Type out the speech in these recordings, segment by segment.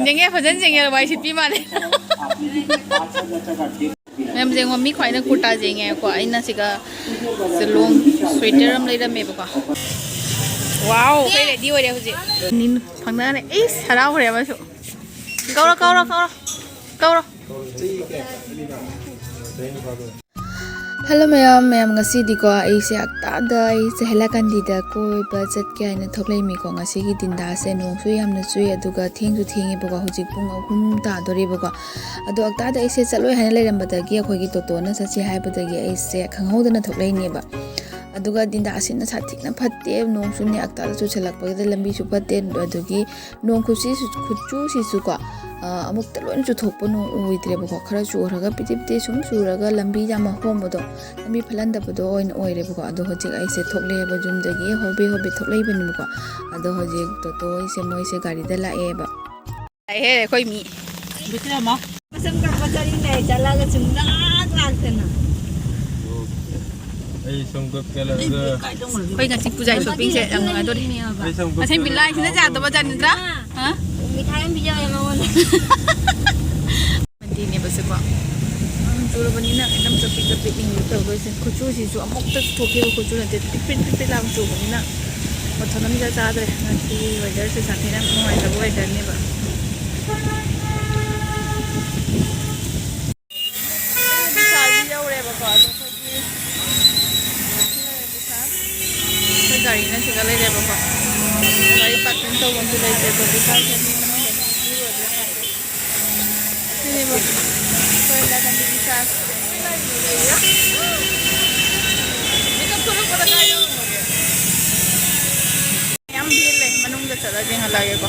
ยังไงพอฉันยังไงไว้ชิปปี้มาเลยแม่ยังว่ามีควายนักกุตาจริงไงกว่าไอ้นั่นสิก็จะลงสวีทเตอร์อะไรได้ไหมปะว้าวไปเลยดีวะเดี๋ยวสินี่ฟังได้เลยเอ๊ะฮาราหัวเรียบร้อยสุดเกาละ Hello ma'am ngasi di ko ai se akta da ai se hela kan di da ko budget kya ina thoklai mi ko ngasi gi din da se nong su yam na chui aduga thing su thing e ba hujik pung ahum ta dori ba ko adu akta da ai se chaloi hana le ram ba da gi khoi gi to na sa chi hai ba da gi ai se khanghau da na thoklai ni ba aduga din da asin na sa thik na phatte nong su ne akta da chu chalak ba da lambi su phatte adugi nong khu si su chu si su ko amuk talon chu thok ponu uidre ba ko khara chu raga pitipte sum su raga lambi ja ma hom bodo lambi phalan da bodo oin oire ba ko ado hojik ai se thokle ba jum da gi hobe thoklei ba ni ko ado hojik to se moi se gari da la e ba ai he khoi mi bitra ma masam ka pachari ne chala ga chunda lagte na ai song ko kala khoi ngasi pujai shopping se ang ado de asen bilai sina ja to ba jan dra ha mithai am bija ya mawon mandi ne ba se ba churu bani na एकदम चपी ning to go se khuchu si chu amok ta thoke ko khuchu na te pit lam chu bani na mathonam ja cha dre na ki weather se sathi na mo ai da weather ne ba bisali yaure ba ba to ki gari na se gale re ba ba gari parking to bon to lai se ba bisal se ni na ini ba Pwede kang bibisas. Ito puro para tayo. Yang bile, manung da chala jeng halage ko.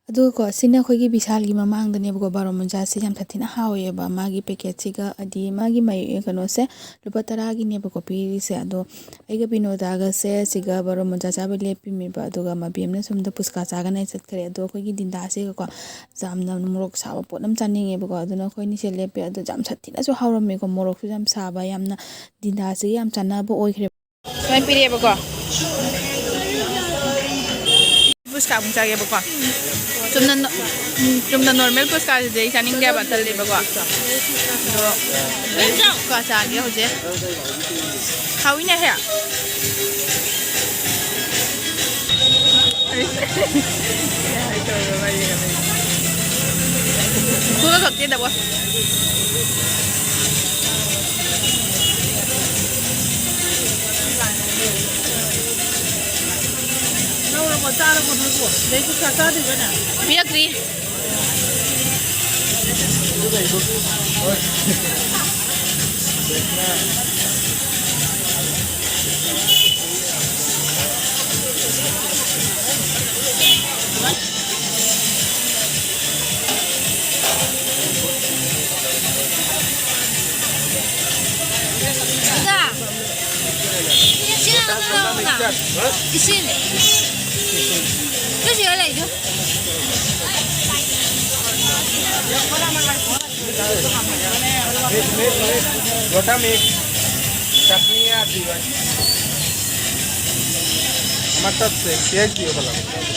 adu ko sina khoi gi bisal gi mamang da ne ko baro munja se jam thatina hawe ba magi packet siga adi magi mai kano se lupa tara gi ne ko pi se ado ai ga bino da ga se siga baro munja cha ba lepi mi ba adu ga ma bim na sum da puska cha ga nai chat kare ado khoi gi din da se ko jam na morok sa ba potnam chaning e ba ko adu na khoi ni se lepi adu jam thatina so hawram me ko morok su jam sa ba yam na din da se yam chana ba oi khre Mai pire ba ko. Puska mung cha ge ba ko. Chumna normal puska je chaning ga ba tal le ba ko. Do ka cha ge ho je. Khawi na he. Ku ga khak je da ba. mo tara mo no ko dai ku ka ta di bana Biar kri. Isin. Terus ya lah itu. Rota make chutney आती है मतलब से प्याज दियो भला प्याज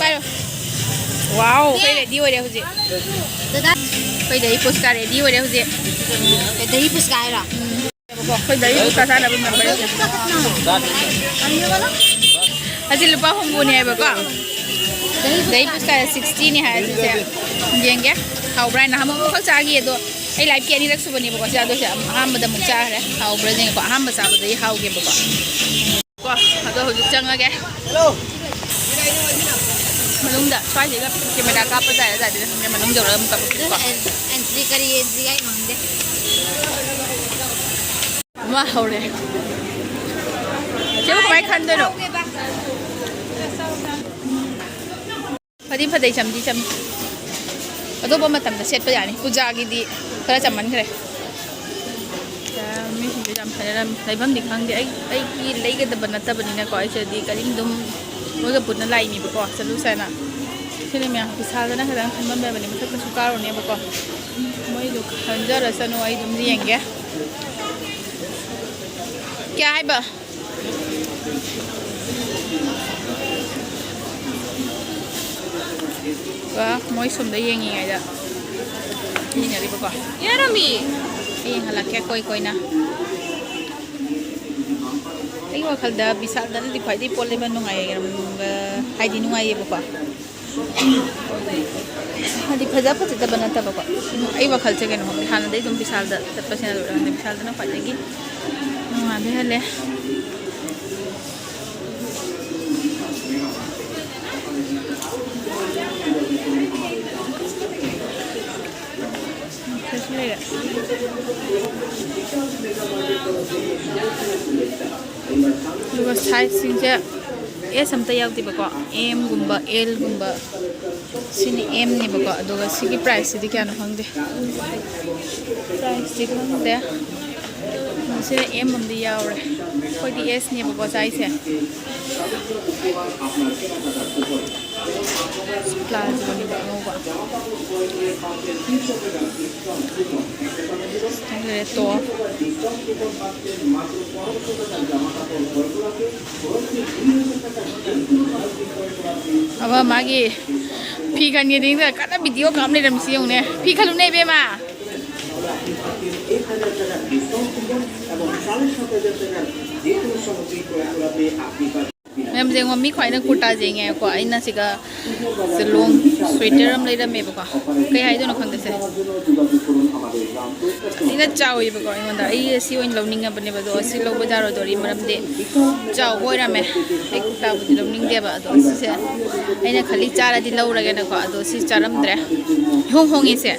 Pero. Wow, phải ready rồi đấy hả chị? Phải đấy puska ready rồi đấy hả chị? Dai puska ra. Phải đấy puska sana bên mình bây giờ. Aji lupa humbu ni apa kau? Đấy puska 60 ni hai chị xem. Điên kya? Hậu brand nào ham không chắc gì đó. Ai live kia ni rắc suba ni bako siya do siya ham bada mukcha hai. Hậu brand ni ko ham basa bada i hau ke bako. Ko, ato hujuk chang age. Hello. Malung da, try juga. Camera ka pa dai dai dia malung jauh dalam ka pa. Entry kari entry ai mangde. Wah, hore. Coba kau kan dulu. Padi cham. ꯑꯇꯣꯞꯄ ꯃꯇꯝꯗ ꯁꯦꯠꯄ ꯌꯥꯅꯤ ꯄꯨꯖꯥꯒꯤꯗꯤ ꯈꯔ ꯆꯝꯃꯟꯈ꯭ꯔꯦ ꯃꯤꯁꯤꯡꯁꯦ ꯌꯥꯝ ꯐꯖꯅ ꯂꯩꯐꯝꯗꯤ ꯈꯪꯗꯦ ꯑꯩꯒꯤ ꯂꯩꯒꯗꯕ ꯅꯠꯇꯕꯅꯤꯅꯀꯣ ꯑꯩꯁꯤꯗꯤ ꯀꯔꯤꯝ ꯑꯗꯨꯝ ꯃꯣꯏꯒ ꯄꯨꯟꯅ ꯂꯥꯛꯏꯅꯦꯕꯀꯣ ꯆꯠꯂꯨꯁꯦꯅ ꯁꯤꯅꯤ ꯃꯌꯥꯝ ꯕꯤꯁꯥꯜꯗꯅ ꯈꯤꯇꯪ ꯈꯟꯕꯝꯕꯅꯤ ꯃꯊꯛꯇꯁꯨ ꯀꯥꯔꯨꯅꯦꯕꯀꯣ ꯃꯣꯏꯗꯣ ꯈꯟꯖꯔꯁꯅꯨ ꯑꯩ ꯑꯗꯨꯝ ꯌꯦꯡꯒꯦ ꯀꯌꯥ ꯍꯥꯏꯕ ꯃꯣꯏ ꯁꯣꯝꯗ ꯌꯦꯡꯉꯤꯉꯩꯗ ꯌꯦꯡꯅꯔꯤꯕꯀꯣ ꯌꯥꯔꯝꯃꯤ ꯌꯦꯡꯍꯜꯂꯛꯀꯦ ꯀꯣꯏꯅ ꯑꯩꯒꯤ ꯋꯥꯈꯜꯗ ꯕꯤꯁꯥꯜꯗꯅꯗꯤ ꯈ꯭ꯋꯥꯏꯗꯒꯤ ꯄꯣꯠ ꯂꯩꯕ ꯅꯨꯡꯉꯥꯏꯔꯝꯕ ꯍꯥꯏꯗꯤ ꯅꯨꯡꯉꯥꯏꯌꯦꯕꯀꯣ ꯍꯥꯏꯗꯤ ꯐꯖꯗꯕ ꯅꯠꯇꯕꯀꯣ ꯑꯩ ꯋꯥꯈꯜꯁꯦ ꯀꯩꯅꯣ ꯈꯪꯗꯦ ꯍꯥꯟꯅꯗꯩ ꯑꯗꯨꯝ ꯕꯤꯁꯥꯜꯗ ꯆꯠꯄꯁꯤꯅ ꯂꯣꯏꯔꯝꯗꯦ ꯕꯤꯁꯥꯜꯗꯅ ꯈ꯭ꯋꯥꯏꯗꯒꯤ ꯅꯨꯡꯉꯥꯏꯕ ꯍꯦꯜꯂꯦ ꯑꯗꯨꯒ ꯁꯥꯏꯖꯁꯤꯡꯁꯦ ꯑꯦꯁ ꯑꯝꯇ ꯌꯥꯎꯗꯦꯕꯀꯣ ꯑꯦꯝꯒꯨꯝꯕ ꯑꯦꯜꯒꯨꯝꯕ ꯁꯤꯅꯤ ꯑꯦꯝꯅꯦꯕꯀꯣ ꯑꯗꯨꯒ ꯁꯤꯒꯤ ꯄ꯭ꯔꯥꯏꯁꯁꯤꯗꯤ ꯀꯌꯥꯅꯣ ꯈꯪꯗꯦ ꯄ꯭ꯔꯥꯏꯁꯇꯤ ꯈꯪꯗꯦ ꯁꯤꯗ ꯑꯦꯝ ꯑꯃꯗꯤ ꯌꯥꯎꯔꯦ ꯑꯩꯈꯣꯏꯗꯤ ꯑꯦꯁꯅꯦꯕꯀꯣ ꯁꯥꯏꯖꯁꯦ ꯄ꯭ꯂꯥꯖꯣꯅꯦꯕ ꯑꯉꯧꯕ ꯇꯣꯞ ꯑꯕ ꯃꯥꯒꯤ ꯐꯤ ꯈꯟꯒꯦꯗꯤꯡꯗ ꯀꯟꯅ ꯚꯤꯗꯤꯑꯣ ꯀꯥꯞ ꯂꯩꯔꯝꯃꯤꯁꯤ ꯌꯦꯡꯉꯨꯅꯦ ꯐꯤ ꯈꯜꯂꯨꯅꯦ ꯏꯕꯦꯝꯃ ꯃꯌꯥꯝ ꯌꯦꯡꯉꯣ ꯃꯤ ꯈ꯭ꯋꯥꯏꯅ ꯀꯨꯔꯇꯥ ꯌꯦꯡꯉꯦꯀꯣ ꯑꯩꯅ ꯁꯤꯒ ꯂꯣꯡ ꯁ꯭ꯋꯦꯇꯔ ꯑꯃ ꯂꯩꯔꯝꯃꯦꯕꯀꯣ ꯀꯩ ꯍꯥꯏꯗꯣꯏꯅꯣ ꯈꯪꯗꯦꯁꯦ ꯑꯩꯅ ꯆꯥꯎꯋꯦꯕꯀꯣ ꯑꯩꯉꯣꯟꯗ ꯑꯩ ꯑꯁꯤ ꯑꯣꯏꯅ ꯂꯧꯅꯤꯡꯉꯕꯅꯦꯕ ꯑꯗꯣ ꯑꯁꯤ ꯂꯧꯕ ꯌꯥꯔꯣꯏꯗꯣꯔꯤ ꯃꯔꯝꯗꯤ ꯆꯥꯎꯕ ꯑꯣꯏꯔꯝꯃꯦ ꯑꯩ ꯀꯨꯔꯇꯥꯕꯨꯗꯤꯂꯧꯅꯤꯡꯗꯦꯕ ꯑꯗꯣ ꯁꯤꯁꯦ ꯑꯩꯅ ꯈꯜꯂꯤ ꯆꯥꯔꯗꯤ ꯂꯧꯔꯒꯦꯅꯀꯣ ꯑꯗꯣ ꯁꯤ ꯆꯥꯔꯝꯗ꯭ರೆ ꯍꯣꯡꯉꯤꯁꯦ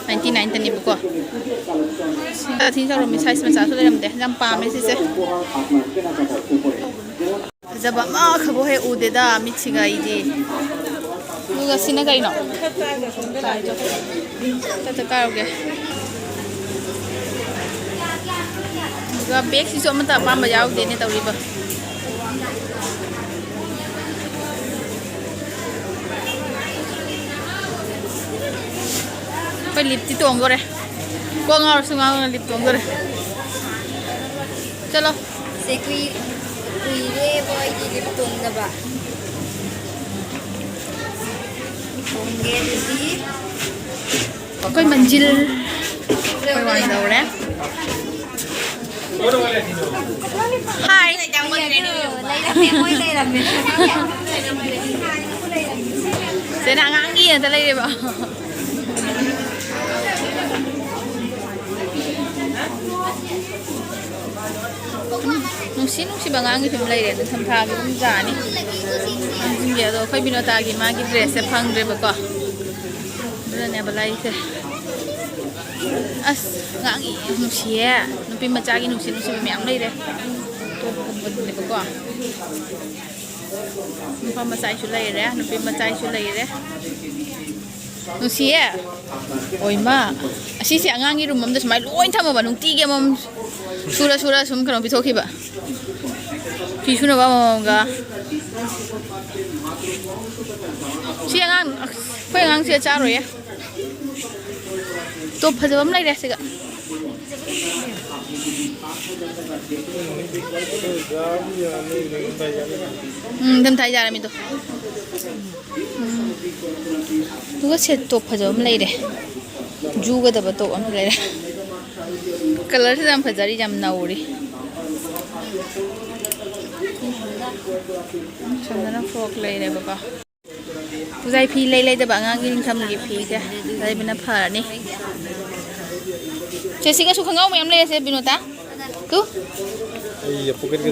1199ꯇꯅꯦꯕꯀꯣ ꯊꯤ ꯆꯥꯎꯔꯝꯃꯤ ꯁꯥꯏꯖ ꯃꯆꯥꯁꯨ ꯂꯩꯔꯝꯗꯦ ꯌꯥꯝ ꯄꯥꯝꯃꯦ ꯁꯤꯁꯦ ꯐꯖꯕ ꯑꯃꯈꯛꯕꯨ ꯍꯦꯛ ꯎꯗꯦꯗ ꯃꯤꯠꯁꯤꯒ ꯑꯩꯗꯤ ꯑꯗꯨꯒ ꯁꯤꯅ ꯀꯩꯅꯣ ꯀꯥꯔꯨꯒꯦ ꯑꯗꯨꯒ ꯕꯦꯒꯁꯤꯁꯨ ꯑꯃꯠꯇ ꯑꯄꯥꯝꯕ ꯌꯥꯎꯗꯦꯅꯦ ꯇꯧꯔꯤꯕ ꯑꯩꯈꯣꯏ ꯂꯤꯞꯇꯤ ꯇꯣꯡꯗꯣꯔꯦ ꯀꯣꯛ ꯉꯥꯎꯔꯁꯨ ꯉꯥꯎꯅ ꯂꯤꯞ ꯇꯣꯡꯗꯣꯔꯦ ꯆꯠꯂꯣ ꯁꯦ ꯀꯨꯏꯔꯦꯕ ꯑꯩꯗꯤ ꯂꯤꯞ ꯇꯣꯡꯗꯕ ꯇꯣꯡꯒꯦ ꯑꯗꯨꯗꯤ ꯑꯩꯈꯣꯏ ꯃꯟꯖꯤꯜ ꯑꯩꯈꯣꯏ ꯋꯥꯡꯗꯧꯔꯦ ꯍꯥꯏ ꯂꯩꯔꯝꯃꯦ ꯃꯣꯏ ꯂꯩꯔꯝꯃꯦ ꯁꯤꯅ ꯑꯉꯥꯡꯒꯤ ꯉꯥꯛꯇ ꯂꯩꯔꯦꯕ ꯅꯨꯡꯁꯤꯕ ꯑꯉꯥꯡꯒꯤ ꯐꯤꯂꯝ ꯂꯩꯔꯦ ꯅꯤꯡꯊꯝꯊꯥꯒꯤ ꯑꯗꯨꯝ ꯌꯥꯅꯤ ꯅꯤꯡꯁꯤꯡꯒꯦ ꯑꯗꯣ ꯑꯩꯈꯣꯏ ꯕꯤꯅꯣꯇꯥꯒꯤ ꯃꯥꯒꯤ ꯗ꯭ꯔꯦꯁꯁꯦ ꯐꯪꯗ꯭ꯔꯦꯕꯀꯣ ꯑꯗꯨꯅꯅꯦꯕ ꯂꯩꯔꯤꯁꯦ ꯑꯁ ꯑꯉꯥꯡꯒꯤ ꯅꯨꯡꯁꯤꯌꯦ ꯅꯨꯄꯤ ꯃꯆꯥꯒꯤ ꯅꯨꯡꯁꯤꯕ ꯃꯌꯥꯝ ꯂꯩꯔꯦ ꯇꯣꯞꯀꯨꯝꯕꯗꯨꯅꯦꯕꯀꯣ ꯅꯨꯄꯥ ꯃꯆꯥꯁꯨ ꯂꯩꯔꯦ ꯅꯨꯄꯤ ꯃꯆꯥꯁꯨ ꯂꯩꯔꯦ ꯅꯨꯡꯁꯤꯌꯦ ꯑꯣꯏꯃ ꯑꯁꯤꯁꯦ ꯑꯉꯥꯡꯒꯤ ꯔꯨꯝ ꯑꯃꯗ ꯁꯨꯃꯥꯏꯅ ꯂꯣꯏ ꯊꯝꯃꯕ ꯅꯨꯡꯇꯤꯒꯤ ꯑꯃꯃꯝ ꯁꯨꯔ ꯁꯨꯝ ꯀꯩꯅꯣ ꯄꯤꯊꯣꯛꯈꯤꯕ ꯐꯤ ꯁꯨꯅꯕ ꯑꯃꯃꯝꯒ ꯁꯤ ꯑꯉꯥꯡ ꯑꯩꯈꯣꯏ ꯑꯉꯥꯡꯁꯦ ꯆꯥꯔꯣꯏꯌꯦ ꯇꯣꯞ ꯐꯖꯕ ꯑꯃ ꯂꯩꯔꯦ ꯁꯤꯒ ꯅꯤꯡꯊꯝꯊꯥ ꯌꯥꯔꯝꯃꯤꯗꯣ ꯑꯗꯨꯒ ꯁꯦꯠ ꯇꯣꯞ ꯐꯖꯕ ꯑꯃ ꯂꯩꯔꯦ ꯖꯨꯒꯗꯕ ꯇꯣꯞ ꯑꯃ ꯂꯩꯔꯦ ꯀꯂꯔꯁꯤꯗ ꯌꯥꯝ ꯐꯖꯔꯤ ꯌꯥꯝ ꯅꯧꯔꯤ ꯁꯣꯝꯗꯅ ꯐ꯭ꯔꯣꯛ ꯂꯩꯔꯦꯕꯀꯣ ꯄꯨꯖꯥꯏ ꯐꯤ ꯂꯩꯗꯕ ꯑꯉꯥꯡꯒꯤ ꯅꯤꯡꯊꯝꯒꯤ ꯐꯤꯁꯦ ꯂꯩꯕꯅ ꯐꯔꯅꯤ ꯁꯤꯒꯁꯨ ꯈꯣꯡꯒ꯭ꯔꯥꯎ ꯃꯌꯥꯝ ꯂꯩꯔꯁꯦ ꯕꯤꯅꯣꯇꯥ ꯇꯨ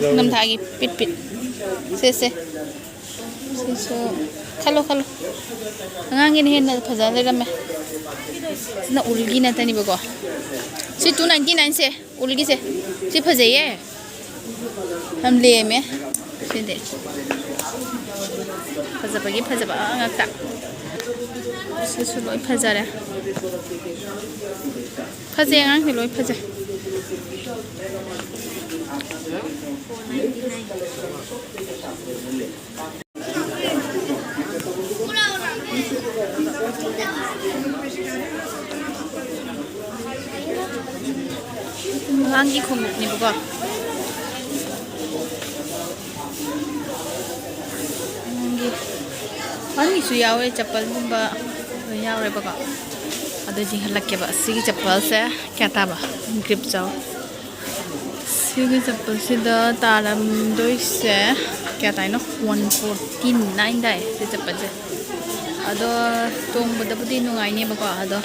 ꯅꯤꯡꯊꯝꯊꯥꯒꯤ ꯄꯤꯠ ꯁꯤꯁꯦ ꯁꯤꯁꯨ ꯈꯜꯂꯣ ꯑꯉꯥꯡꯒꯤꯅ ꯍꯦꯟꯅ ꯐꯖꯅ ꯂꯩꯔꯝꯃꯦ ꯁꯤꯅ ꯎꯜꯒꯤ ꯅꯠꯇꯅꯤꯕꯀꯣ ꯁꯤ 299 ꯁꯦ ꯎꯜꯒꯤꯁꯦ ꯁꯤ ꯐꯖꯩꯌꯦ ꯌꯥꯝ ꯂꯦꯝꯃꯦ ꯁꯤꯗꯤ ꯐꯖꯕꯒꯤ ꯐꯖꯕ ꯉꯥꯛꯇ ꯁꯤꯁꯨ ꯂꯣꯏ ꯐꯖꯔꯦ ꯐꯖꯩ ꯑꯉꯥꯡꯁꯤ ꯂꯣꯏ ꯐꯖꯩ ꯑꯉꯥꯡꯒꯤ ꯈꯣꯡꯎꯞꯅꯦꯕꯀꯣ ꯑꯅꯤꯁꯨ ꯌꯥꯎꯋꯦ ꯆꯄꯜꯒꯨꯝꯕ ꯂꯣꯏ ꯌꯥꯎꯔꯦꯕꯀꯣ ꯑꯗꯨ ꯌꯦꯡꯍꯜꯂꯛꯀꯦꯕ ꯁꯤꯒꯤ ꯆꯄꯜꯁꯦ ꯀꯌꯥ ꯇꯥꯕ ꯒ꯭ꯔꯤꯞ ꯆꯥꯎ ꯁꯤꯒꯤ ꯆꯄꯜꯁꯤꯗ ꯇꯥꯔꯝꯗꯣꯏꯁꯦ ꯀꯌꯥ ꯇꯥꯏꯅꯣ 149 ꯇꯥꯏ ꯁꯤ ꯆꯄꯜꯁꯦ ꯑꯗꯣ ꯇꯣꯡꯕꯗꯕꯨꯗꯤ ꯅꯨꯡꯉꯥꯏꯅꯦꯕꯀꯣ ꯑꯗꯣ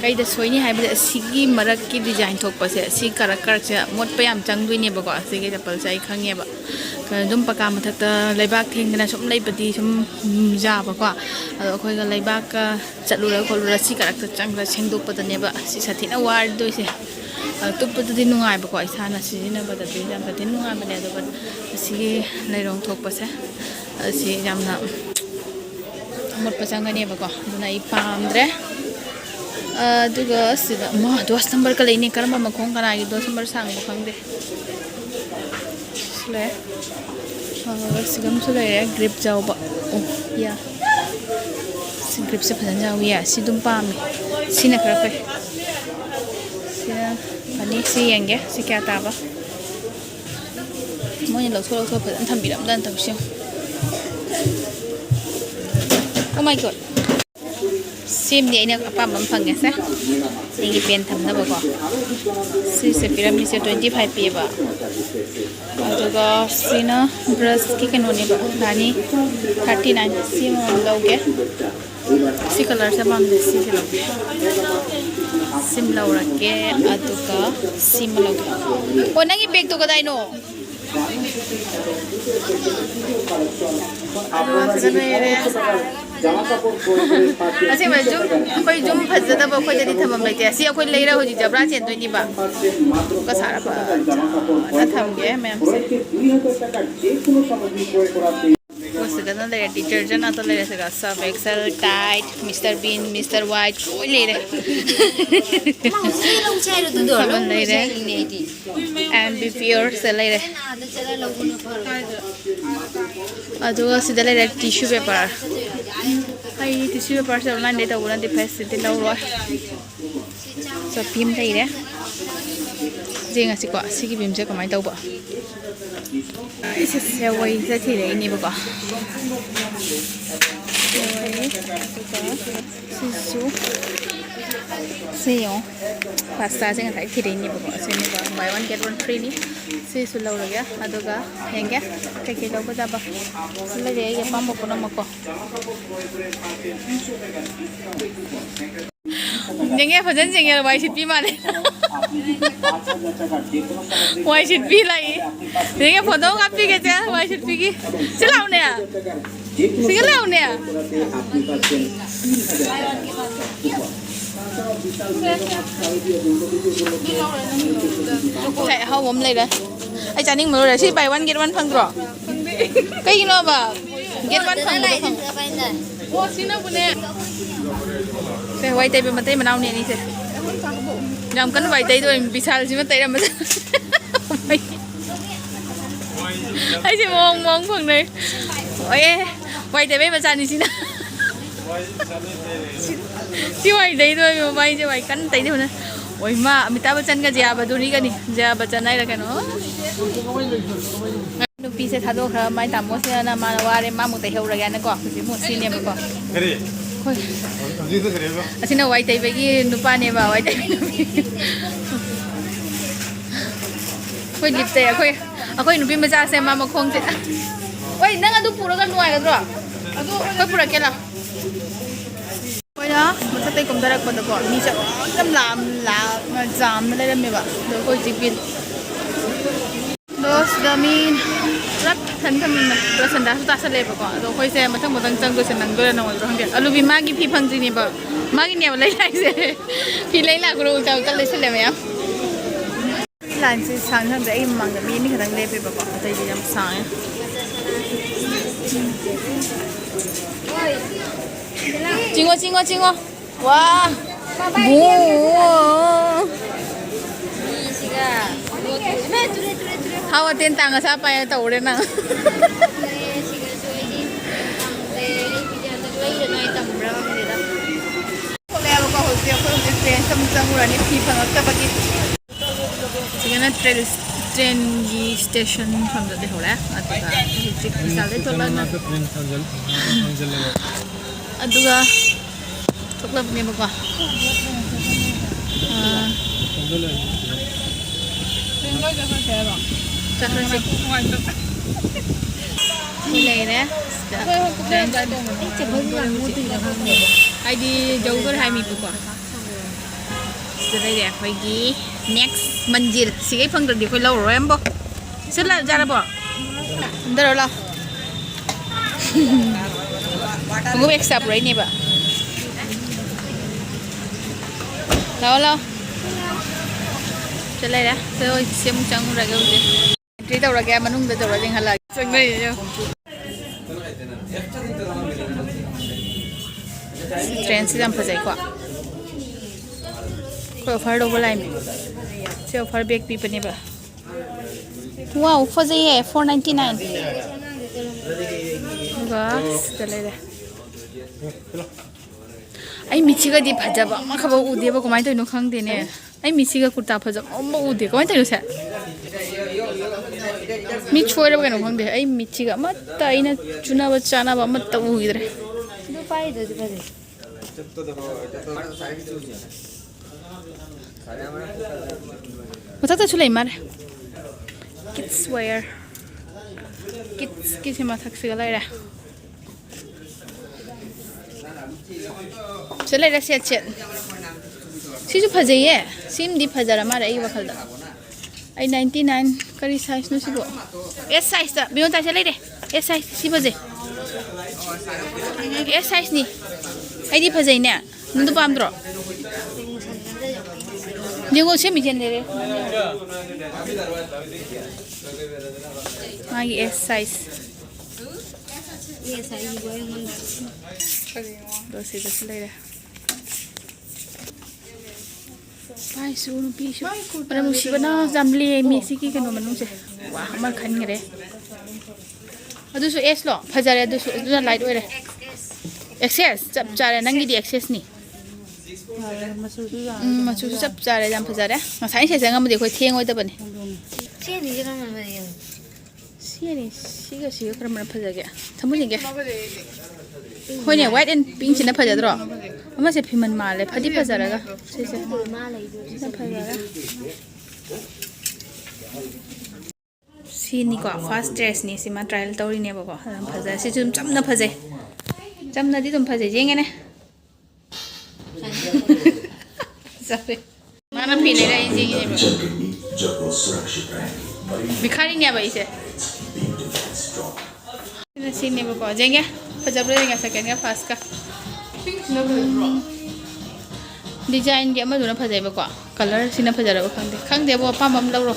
ꯀꯩꯗ ꯁꯣꯏꯅꯤ ꯍꯥꯏꯕꯗꯤ ꯑꯁꯤꯒꯤ ꯃꯔꯛꯀꯤ ꯗꯤꯖꯥꯏꯟ ꯊꯣꯛꯄꯁꯦ ꯁꯤ ꯀꯔꯛꯁꯦ ꯃꯣꯠꯄ ꯌꯥꯝ ꯆꯪꯗꯣꯏꯅꯦꯕꯀꯣ ꯑꯁꯤꯒꯤ ꯆꯄꯜꯁꯦ ꯑꯩ ꯈꯪꯉꯦꯕ ꯑꯗꯨꯝ ꯄꯀꯥ ꯃꯊꯛꯇ ꯂꯩꯕꯥꯛ ꯊꯦꯡꯗꯅ ꯁꯨꯝ ꯂꯩꯕꯗꯤ ꯁꯨꯝ ꯌꯥꯕꯀꯣ ꯑꯗꯣ ꯑꯩꯈꯣꯏꯒ ꯂꯩꯕꯥꯛꯀ ꯆꯠꯂꯨꯔ ꯈꯣꯠꯂꯨꯔ ꯁꯤ ꯀꯔꯛꯇ ꯆꯪꯈ꯭ꯔ ꯁꯦꯡꯗꯣꯛꯄꯗꯅꯦꯕ ꯁꯤ ꯁꯥꯊꯤꯅ ꯋꯥꯔꯗꯣꯏꯁꯦ ꯇꯨꯞꯄꯗꯨꯗꯤ ꯅꯨꯡꯉꯥꯏꯕꯀꯣ ꯏꯁꯥꯅ ꯁꯤꯖꯤꯟꯅꯕꯗꯗꯤ ꯌꯥꯝ ꯁꯥꯊꯤꯅ ꯅꯨꯡꯉꯥꯏꯕꯅꯦ ꯑꯗꯨꯒ ꯑꯁꯤꯒꯤ ꯂꯩꯔꯣꯡ ꯊꯣꯛꯄꯁꯦ ꯑꯁꯤ ꯌꯥꯝꯅ ꯃꯣꯠꯄ ꯆꯪꯒꯅꯦꯕꯀꯣ ꯑꯗꯨꯅ ꯑꯩ ꯄꯥꯝꯗ꯭ꯔꯦ ꯑꯗꯨꯒ ꯁꯤꯗ ꯗꯣꯁ ꯅꯝꯕꯔꯒ ꯂꯩꯅꯤ ꯀꯔꯝꯕ ꯃꯈꯣꯡ ꯀꯅꯥꯒꯤ ꯗꯣꯁ ꯅꯝꯕꯔ ꯁꯥꯡꯕ ꯈꯪꯗꯦ ꯂꯩꯔꯦ ꯁꯤꯒꯝꯁꯨ ꯂꯩꯔꯦ ꯒ꯭ꯔꯤꯞ ꯆꯥꯎꯕ ꯑꯣ ꯌꯥ ꯁꯤ ꯒ꯭ꯔꯤꯞꯁꯦ ꯐꯖꯅ ꯌꯥꯎꯋꯤ ꯌꯥ ꯁꯤ ꯑꯗꯨꯝ ꯄꯥꯝꯃꯦ ꯁꯤꯅ ꯈꯔ ꯐꯩ ꯁꯤꯅ ꯐꯅꯤ ꯁꯤ ꯌꯦꯡꯒꯦ ꯁꯤ ꯀꯌా ꯇꯥꯕ ꯃꯣꯏꯅ ꯂꯧꯊꯣꯛ ꯐꯖꯅ ꯊꯝꯕꯤꯔꯝꯗꯅ ꯇꯧꯁꯤ ꯑꯣ ꯃꯥꯏ ꯒꯣꯠ ꯁꯤꯝꯗꯤ ꯑꯩꯅ ꯑꯄꯥꯝꯕ ꯑꯃ ꯐꯪꯉꯦꯁꯦ ꯑꯩꯒꯤ ꯄꯦꯟ ꯊꯝꯅꯕꯀꯣ ꯁꯤꯁꯦ ꯄꯤꯔꯝꯃꯤꯁꯦ 25 ꯄꯤꯕ ꯑꯗꯨꯒ ꯁꯤꯅ ꯕ꯭ꯔꯁꯀꯤ ꯀꯩꯅꯣꯅꯦꯕ ꯔꯥꯅꯤ 39 ꯁꯤ ꯑꯃꯃꯝ ꯂꯧꯒꯦ ꯁꯤ ꯀꯂꯔꯁꯦ ꯄꯥꯝꯗꯦ ꯁꯤꯁꯦ ꯂꯧꯒꯦ ꯁꯤꯝ ꯂꯧꯔꯒꯦ ꯑꯗꯨꯒ ꯁꯤꯃ ꯂꯧꯒꯦ ꯑꯣ ꯅꯪꯒꯤ ꯕꯦꯒꯇꯣ ꯀꯗꯥꯏꯅꯣ ꯑꯁꯦꯡꯕ ꯖꯨꯝ ꯑꯩꯈꯣꯏ ꯖꯨꯝ ꯐꯖꯗꯕ ꯑꯩꯈꯣꯏꯗꯗꯤ ꯊꯝꯐꯝ ꯂꯩꯇꯦ ꯁꯤ ꯑꯩꯈꯣꯏ ꯂꯩꯔ ꯍꯧꯖꯤꯛ ꯖꯕ꯭ꯔꯥ ꯆꯦꯟꯗꯣꯏꯅꯦꯕ ꯀꯁꯥꯔ ꯐꯖꯅ ꯊꯝꯒꯦ ꯃꯌꯥꯝꯁꯦ ꯁꯤꯗꯅ ꯂꯩꯔꯦ ꯗꯤꯇꯔꯖꯦꯟ ꯉꯥꯛꯇ ꯂꯩꯔꯦ ꯁꯤꯒ ꯁꯔꯞ ꯑꯦꯛꯁꯦꯜ ꯇꯥꯏꯠ ꯃꯤꯁꯇꯔ ꯕꯤꯟ ꯃꯤꯁꯇꯔ ꯋꯥꯏꯠ ꯂꯣꯏ ꯂꯩꯔꯦ ꯈꯕꯟ ꯂꯩꯔꯦ ꯑꯦꯟ ꯕꯤ ꯄꯤꯌꯣꯔꯁꯦ ꯂꯩꯔꯦ ꯑꯗꯨꯒ ꯁꯤꯗ ꯂꯩꯔꯦ ꯇꯤꯁꯨ ꯄꯦꯄꯔ ꯑꯩ ꯇꯤꯁꯨ ꯄꯦꯄꯔꯁꯦ ꯑꯣꯟꯂꯥꯏꯟꯗꯩ ꯇꯧꯕꯅꯗꯤ ꯐꯩ ꯁꯤꯗꯤ ꯂꯧꯔꯣꯏ ꯆꯞꯄꯤ ꯑꯃ ꯂꯩꯔꯦ ꯌꯦꯡꯉꯁꯤꯀꯣ ꯁꯤꯒꯤ ꯕꯤꯝꯁꯦ ꯀꯃꯥꯏꯅ ꯇꯧꯕ ꯁꯤꯁꯦ ꯋꯩꯁꯦ ꯊꯤꯔꯛꯏꯅꯦꯕꯀꯣ ꯁꯤꯁꯨ ꯁꯤ ꯌꯦꯡꯉꯣ ꯄꯥꯁꯇꯥꯁꯦ ꯉꯁꯥꯏ ꯊꯤꯔꯛꯏꯅꯦꯕꯀꯣ ꯑꯁꯤꯅꯦꯕ ꯕꯥꯏ ꯋꯥꯟ ꯒꯦꯠ ꯋꯥꯟ ꯐ꯭ꯔꯤꯅꯤ ꯁꯤꯁꯨ ꯂꯧꯔꯒꯦ ꯑꯗꯨꯒ ꯌꯦꯡꯒꯦ ꯀꯩꯀꯩ ꯂꯧꯒꯗꯕ ꯂꯩꯔꯦ ꯑꯩꯒꯤ ꯑꯄꯥꯝꯕ ꯄꯨꯝꯅꯃꯛꯀꯣ ꯌꯦꯡꯉꯦ ꯐꯖꯅ ꯌꯦꯡꯉꯦ ꯋꯥꯏ ꯁꯤꯠꯄꯤ ꯃꯥꯜꯂꯦ ꯋꯥꯏ ꯁꯤꯠꯄꯤ ꯂꯥꯛꯏ ꯌꯦꯡꯉꯦ ꯐꯣꯇꯣ ꯀꯥꯞꯄꯤꯒꯦ ꯆꯦ ꯋꯥꯏ ꯁꯤꯠꯄꯤꯒꯤ ꯁꯤ ꯂꯥꯎꯅꯦ ꯁꯤꯒ ꯂꯥꯎꯅꯦ ꯑꯍꯥꯎꯕ ꯑꯃ ꯂꯩꯔꯦ ꯑꯩ ꯆꯥꯅꯤꯡꯕ ꯂꯣꯏꯔꯦ ꯁꯤ ꯕꯥꯏ ꯋꯥꯟ ꯒꯦꯠ ꯋꯥꯟ ꯐꯪꯗ꯭ꯔꯣ ꯀꯩꯒꯤꯅꯣꯕ ꯒꯦꯠ ꯋꯥꯟ ꯐꯪꯕꯗꯣ ꯑꯣ ꯁꯤꯅꯕꯨꯅꯦ ꯁꯦ ꯋꯥꯏ ꯇꯩꯕ ꯃꯇꯩ ꯃꯅꯥꯎꯅꯦ ꯑꯅꯤꯁꯦ ꯌꯥꯝ ꯀꯟꯅ ꯋꯥꯏ ꯇꯩꯗꯣ ꯕꯤꯁꯥꯜꯁꯤꯃ ꯇꯩꯔꯝꯕꯗ ꯑꯩꯁꯦ ꯃꯑꯣꯡ ꯐꯪꯅꯩ ꯑꯦ ꯋꯥꯏ ꯇꯩꯕꯩ ꯃꯆꯥꯅꯤ ꯁꯤꯅ ꯁꯤ ꯋꯥꯏ ꯇꯩꯗꯣꯏꯕ ꯋꯥꯏꯁꯦ ꯋꯥꯏ ꯀꯟꯅ ꯇꯩꯗꯕꯅ ꯍꯣꯏ ꯃꯥ ꯑꯃꯤꯇꯥꯕ ꯕꯆꯟꯒ ꯖꯌꯥ ꯕꯗꯨꯔꯤꯒꯅꯤ ꯖꯌꯥ ꯕꯆꯟ ꯍꯥꯏꯔ ꯀꯩꯅꯣ ꯅꯨꯄꯤꯁꯦ ꯊꯥꯗꯣꯛꯈ꯭ꯔ ꯃꯥꯏ ꯇꯥꯃꯣꯁꯤꯅ ꯃꯥꯅ ꯋꯥꯔꯦ ꯃꯥꯃꯨꯛ ꯇꯩꯍꯧꯔꯒꯦꯅꯀꯣ ꯍꯧꯖꯤꯛ ꯃꯨꯛ ꯁꯤꯅꯦꯕꯀꯣ ꯍꯣꯏ ꯑꯁꯤꯅ ꯋꯥꯏ ꯇꯩꯕꯒꯤ ꯅꯨꯄꯥꯅꯦꯕ ꯋꯥꯏ ꯇꯩꯕꯒꯤ ꯅꯨꯄꯤ ꯑꯩꯈꯣꯏ ꯂꯤꯞꯇꯩ ꯑꯩꯈꯣꯏ ꯅꯨꯄꯤ ꯃꯆꯥꯁꯦ ꯃꯥ ꯃꯈꯣꯡꯁꯦ ꯍꯣꯏ ꯅꯪ ꯑꯗꯨ ꯄꯨꯔꯒ ꯅꯨꯡꯉꯥꯏꯒꯗ꯭ꯔꯣ ꯑꯩꯈꯣꯏ ꯄꯨꯔꯛꯀꯦ ꯂꯥꯛ ꯑꯩꯈꯣꯏꯅ ꯃꯊꯛꯇꯩ ꯀꯨꯝꯊꯔꯛꯄꯗꯀꯣ ꯃꯤꯁꯦ ꯌꯥꯝ ꯖꯥꯝꯅ ꯂꯩꯔꯝꯃꯦꯕ ꯑꯗꯣ ꯑꯩꯈꯣꯏ ꯍꯧꯖꯤꯛ ꯕꯤꯜ ꯑꯗꯣ ꯁꯤꯗ ꯃꯤ ꯄꯨꯂꯞ ꯄꯨꯂꯞ ꯁꯟꯗꯥꯁꯨ ꯇꯥꯁꯜꯂꯦꯕꯀꯣ ꯑꯗꯣ ꯑꯩꯈꯣꯏꯁꯦ ꯃꯊꯪ ꯆꯪꯗꯣꯏꯁꯦ ꯅꯪꯗꯣꯏꯔꯥ ꯅꯪꯉꯣꯏꯗ꯭ꯔꯣ ꯈꯪꯗꯦ ꯑꯂꯨꯕꯤ ꯃꯥꯒꯤ ꯐꯤ ꯐꯪꯗ꯭ꯔꯤꯅꯦꯕ ꯃꯥꯒꯤꯅꯦꯕ ꯂꯩ ꯂꯥꯛꯏꯁꯦ ꯐꯤ ꯂꯩ ꯂꯥꯛꯄꯗ ꯎꯜꯇꯥ ꯂꯩꯁꯜꯂꯦ ꯃꯌꯥꯝ ꯂꯥꯏꯟꯁꯦ ꯁꯥꯡꯅ ꯈꯪꯗ꯭ꯔꯦ ꯑꯩ ꯃꯃꯥꯡꯗ ꯃꯤ ꯑꯅꯤ ꯈꯛꯇꯪ ꯂꯦꯞꯄꯦꯕꯀꯣ ꯑꯇꯩꯗꯤ ꯌꯥꯝ ꯁꯥꯡꯉꯦ 징어 와 뭐 하와 된 땅을 사빠야 또 오래나 지금은 트레인 스테이션 정도에 오래 아두가 일찍 비쌀래 돌아나 아두가 촉랍네 먹어 ID jauh ke hai mi buka. Sudah deh, pergi next manjil. Sih pun kerja kau lau rambo. Sudah jalan bo. Bentar lah. Tunggu extra berapa ni ba? Lau. Sudah deh. So siapa canggung lagi udah. Cerita orang kaya manung dah orang yang halal. Sengai je. Train से जम फजाई को offer दो बोला में से offer bag भी बने बा वाओ फजाई है 499 बस चले रे आई मिचिगा दी फजाबा मा खबा उदेबा कमाय तइनो खंगदे ने आई मिचिगा कुर्ता फजा अम्मा उदे कमाय तइनो से मी छोइरबा कनो खंगदे आई मिचिगा मत आइना चुनाबा चानाबा मत उगिद्रे दो पाइ दो दे Mata tak sulai mar. Kids wear. Kids masak segala dah. Sulai dah siap. Si tu pajai ya. Sim di pajar mar ay wakal dah. Ay 99 kari size no si bo. S size dah. Bion tak sulai deh. S size si pajai. S size ni. Ay di pajai ni. Nundu paham tro. Jangan usah macam ni. Magi S size. Yes, I will. Dosi lagi. Pai suruh pisu. Pada musibah na zamli misi ki keno manung se. Wah, amal khan ngere. Adu su S lo. Fajar adu su adu light oire. XS. Jab cara nangi di XS ni. Masu सब जा रहे हैं जहाँ फंसा रहे हैं मसाई से जगह में देखो थिएंग होता बने सीगा कर मना फंसा गया थमुझेंगे हो नहीं वाइट एंड पिंक चिन्ह फंसा दरो हमें से फिमन माले फटी फंसा रहेगा से फंसा रहा सी निको फास्ट ड्रेस नहीं सी मां ट्रायल तौरी ने बको हम फंसा सी तुम चम ना दी तुम फंसे जेंगे ने Sorry. Mana pilih dah ini ni. Bikhari ni apa isi? Ini sini buka. Jengga, pajak boleh jengga second kan fast kan. Design dia mana tu pajak buka. Color sini pajak buka. Kang dia buat apa mam lau.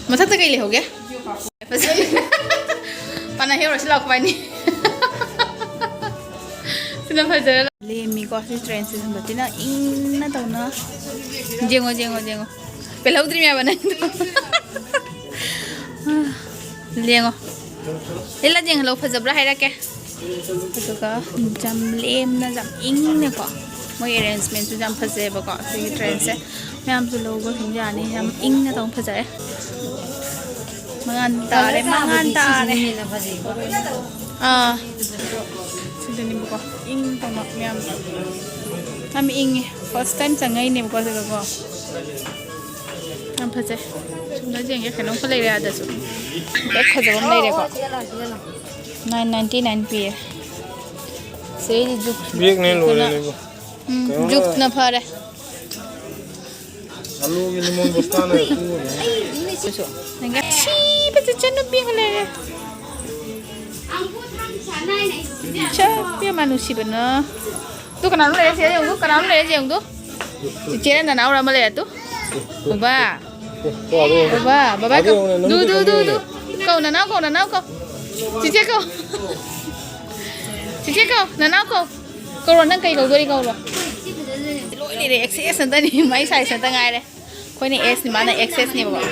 Masa tu kaya leh, okay? Panah hero sila aku ni. Sini pajak. Lemi ko si train se sampai na ing na tau na jengo pelau tri mia bana lengo ela jeng lo phajabra hai ra ke to ka jam lem na jam ing ne ko moi arrangement su jam phaje ba ko si train se ma'am तो लोगों को समझा नहीं हम ing na tong phajai mangan tare sudah ni buka ing tomak miam kami ing first time sangai ni buka segala ko apa sih sudah jeng ya kenapa pelai ada su bek kerja bom lagi ko 999 p saya juk bek ni lo le juk na pare alu ini mon bostan hai so enggak sih betul jenuh bing le Siapa yang manusia benar? Tu kenal mana sih yang tu? Kenal mana yang tu? Cicirnya dah naura mana tu? Baba tu, câu nào câu chị chết câu nào câu rồi nâng cây câu đi câu rồi lỗi này để XS sân tân đi máy xài sân tân ai đây khối này S mà này XS này bảo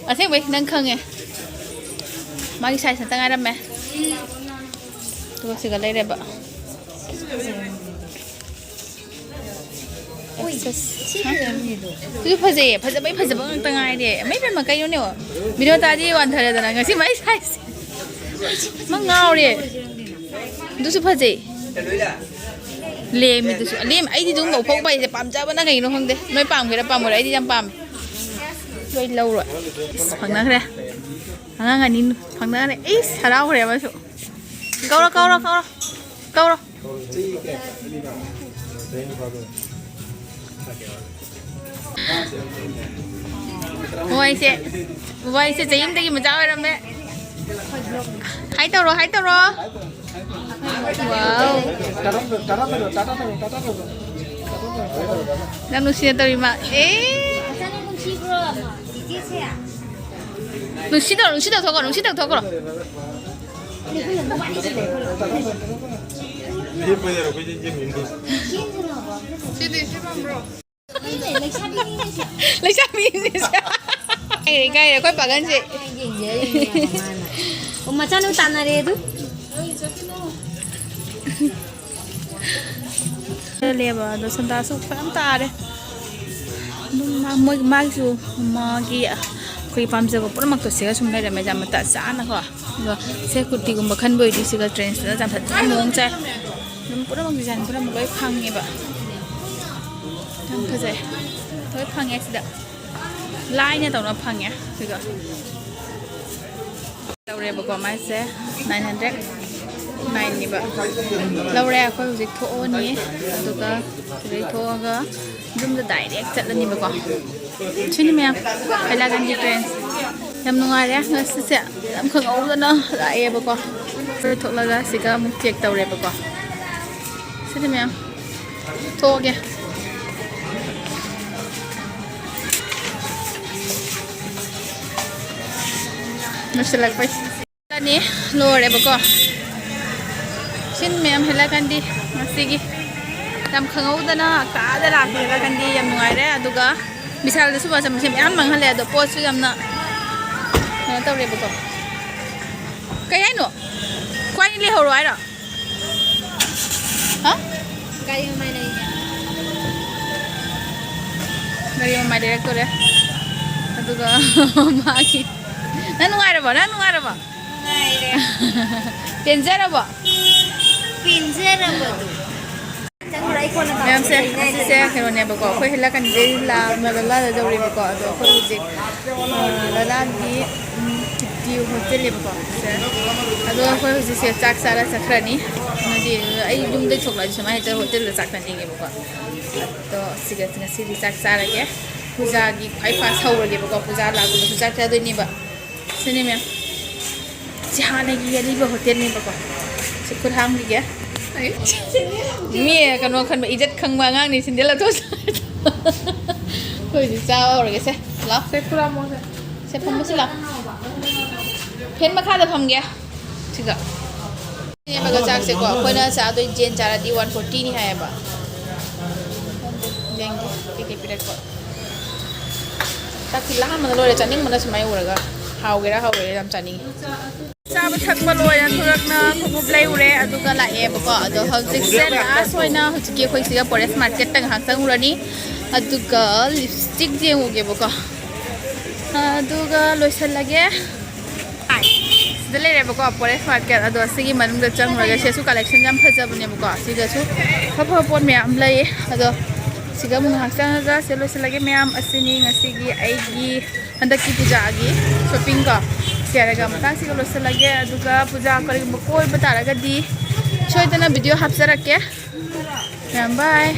à thế vậy nâng khâng này máy xài sân tân ai đâm mẹ tôi sẽ cái này đây bảo cứ phải gì bằng tăng ai đi mấy bên mà cây nó nhiều video ta đi hoàn thành rồi là người xin mấy sai mang ngao đi đúng sự phải gì lem itu lem ai đi đúng bộ phong bay sẽ bám cháu nó cái nó không đấy nói bám cái đó bám một đấy đi chăm bám rồi lâu rồi phẳng nó đây phẳng nó nhìn phẳng nó này ít sao đâu rồi mà câu đó Voi sẽ chỉ em đi mà cháu em đấy hãy tao rồi wow đang nuôi xe tao đi mà nuôi xe tao thôi còn lấy sao gì cái này coi bà cái gì mà sao nó tan này đấy leva do santa su pam ta de ma su ma gi koi pam je ko pura mak to se sum lai me jam ta sa na ko do se kutti gum khan boi di se ga train da jam that mong cha num pura mak jan pura mak loi phang nge ba tam ka je thoi phang nge da lai ne taw na phang nge se ga taw re ba ko mai se 900 này nè bạn lâu ra khôi dịch thô nhé tụi ta dịch thô cơ dùng để đại để chặt lên nè bạn chứ nè mẹ phải là cái gì trend em nung ai đấy người sẽ em không ấu nữa lại bạn con rồi thô là ra xí cái một chiếc tàu đẹp bạn con chứ nè mẹ thô kìa nó sẽ là cái này lô đẹp bạn con xin mẹ em hela kandi masigi tam khangau dana ka da la hela kandi yam ngai re aduga misal da suba sam sim am mang hale do post su yam na taw re ba ko kai ai no kwai ni le ho roi da ha gari mai mai director re aduga ma ki nan ngai ra ba penja ra ba em sẽ khi nào bác có khơi là cái gì là mà là đâu đi bác có đó khơi gì là đi tiêu hotel đi bác có đó khơi gì sẽ chắc sao là chắc ra ní nó đi ai dùng để chụp lại cho mấy cái hotel là chắc là đi bác có đó sẽ đi chắc sao là cái puja đi phải phát sầu rồi bác có puja là cũng puja theo đuổi ní bác xin em chỉ hai này cái đi vào hotel ní bác có sẽ có hàng gì kia mía cái nó khăn bị rất khăng vàng ngang này xin đến là tốt thôi thì sao rồi cái xe lắm xe không có gì lắm phết mà khá là phòng kìa chứ cả nhưng mà cái chắc sẽ có khối nào sao tôi gen trả là đi 140 ni hay ba yang cái pirat ko tak hilang mana lo chani mana semai uraga hau gira jam chani sa ba thak ba loi an thurak na khomu play ure aduga la e ba ko ado hojik se na soina hojiki khoi siga forest market tang hang sang urani aduga lipstick je uge ba ko aduga loisal lage ai dele re ba ko forest market ado sigi manung da chang raga se su collection jam phaja bune ba ko siga su pha pon me am lai ado siga mun hang sang ga se loisal lage me am asini ngasigi aigi handaki puja agi shopping ka siaraga matang siga loisal lage aduga puja kari koi bataraga di choidana video hapsarake bye